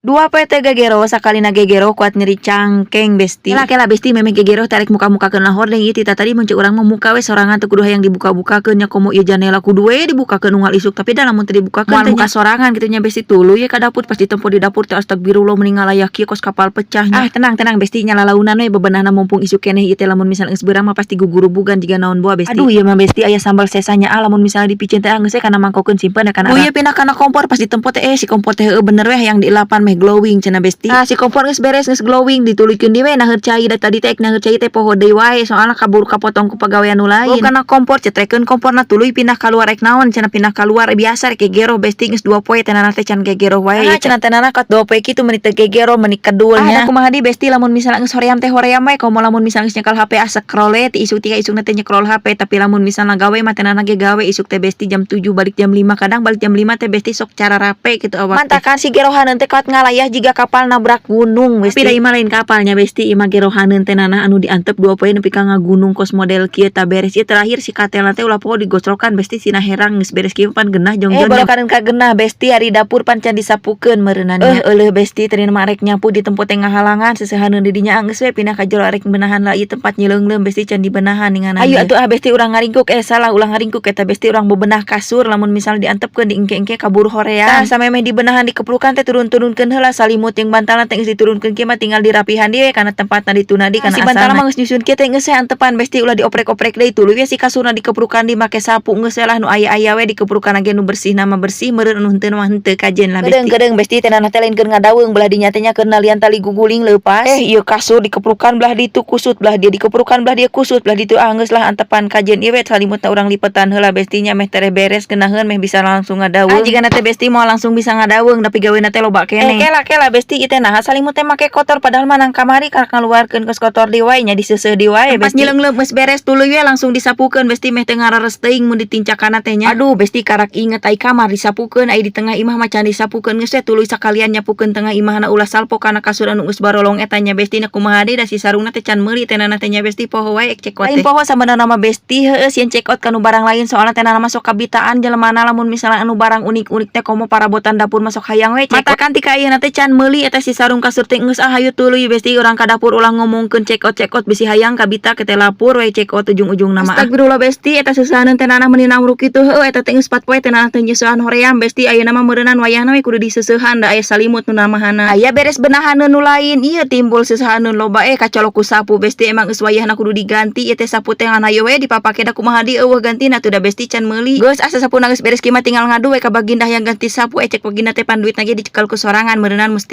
Dua PT gegero sakali na gegero kuat nyeri cangkeng besti. Kela besti memeh gegero tarik muka-muka ke lahor deng ieu tita tadi muncul urang memuka we sorangan teu kudu hayang dibuka-bukakeun nya komo ieu janela kudu we dibukakeun unggal isuk tapi da lamun teu dibukakeun teh muka sorangan kitu nya besti tuluy ye ka dapur pas ditempo di dapur teh astagfirullah meninggal aya kieu kos kapal pecah nya. Tenang besti nya lalaunan we bebenahna mumpung isuk keneh ieu teh lamun misal geus beurang mah pasti gugurubugan jiga naon boa besti. Aduh ieu mah besti aya sambal sesanya lamun misalnya dipicen teh geus we kana mangkokeun simpen kana. Oh ieu pindah kana kompor pas ditempo teh si kompor teh bener we hayang dielapan meh glowing cenah besti. Si kompor geus beres geus glowing ditulikeun di we naheur cai da tadi teh naheur cai teh poho deui wae soalna kabur kapotong ku pagawean nu lain. Kana kompor cetrekeun komporna tuluy pindah kaluar rek naon cenah pindah kaluar biasa rek gegero besti geus 2 poe teh teh can gegero wae. Cenah teh kat 2 poe kitu meuni teu gegero meuni kedul nya. Da kumaha di besti lamun misalna geus hoream teh hoream wae komo lamun misalna geus nyekel HP scroll we ti isuk tika isukna teh nyekrol HP tapi lamun misalna gawe mah teh ge gawe isuk teh besti jam 7 balik jam 5 kadang balik jam 5 teh besti sok cara rape gitu awak. Mantakan si gerohaneun teh kuat ngalayah jiga kapal nabrak gunung besti. Tapi da imah lain kapalnya besti imah gerohaneun teh nanah anu diantep 2 poe nepi ka ngagunung kos model kieu tah beres ieu terakhir si katela teh ulah poho digosrokan besti sina herang geus beres kieu pan genah jongjon. Bolokareun ka genah besti ari dapur pan can disapukeun meureunna nya. Eueuh besti teu mah rek nyapu di tempo teh ngahalangan seseuhaneun di dinya geus we pindah ka jero rek benahan lah ieu tempat nyileungleum besti can dibenahan ninganan. Ayo atuh besti urang ngaringkuk salah ulah ngaringkuk eta besti urang bebenah kasur lamun misal diantepkeun di engke-engke kabur hoream. Tah samemeh dibenahan dikeplukan teh turun-turunkeun heula salimut jeung bantalna teh geus diturunkeun kieu mah tinggal dirapihan deui kana tempatna dituna di kana asalna. Si bantalna mah geus nyusun kieu teh geus we antepan besti ulah dioprek-oprek deui tuluy we si kasurna dikeplukan di make sapu geus we lah nu aya-aya we dikeplukan ge nu bersih nama bersih meureun anu henteu mah henteu kajen lah besti. Gedeung besti teh nanah teh lain keur ngadaweung belah dinya teh nya keur nalian tali guguling leupas. Ieu kasur dikeplukan belah ditu kusut belah dia dikeplukan belah dia kusut belah ditu geus lah antepan kajen ieu we salimutna urang lipetan heula besti nya meh tere beres geunaheun meh bisa langsung ngadaweung. Jigana teh besti mau langsung bisa ngadaweung tapi gaweuna teh loba keneh. Kela besti ieu teh naha salimut teh make kotor padahal mah nang kamari karek ngaluarkeun geus kotor di wae nya diseuseuh di wae besti. Pas nyilengleum geus beres tuluy we langsung disapukeun besti meh teu ngarares teuing mun ditincakana teh nya. Aduh besti karak inget ai kamar disapukeun ai di tengah imah mah can disapukeun geus we tuluy sakalian nyapukeun tengah imahna ulah salpo kana kasur anu geus barolong eta nya besti na kumaha deui da si sarungna teh can meuli teh nanah teh nya besti poho wae cekot teh. Lain poho sabenerna mah besti heueuh sieun cekot ka nu barang lain soalna teh nanah masuk kabitaan jelemana lamun misalna anu barang unik-unik teh komo parabotan dapur masuk hayang we cekot. Matakan tika ieu teh can meuli eta si sarung kasur teh geus hayu tuluy besti urang ka dapur ulah ngomongkeun cekot bisi hayang kabita ke teh lapur we cekot ujung-ujungna mah. Astagfirullah besti eta seusahaneun teh nanah meuni namruk kitu heueuh eta teh geus 4 poe teh nanah teh nyeusuhan hoream besti ayeuna mah meureunan wayahna we kudu diseusuhan da aya salimut nu namahana. Aya beres benahaneun nu lain ieu timbul seusahaneun loba kacolok ku sapu besti emang geus wayahna kudu diganti ieu teh sapu teh ngan hayu we dipapake da kumaha di eueuh gantina tuh da besti can meuli. Geus asa sapuna geus beres kieu mah tinggal ngadu we ka baginda yang ganti sapu cek baginda teh pan duitna ge dicekel ku sorangan meureunan musti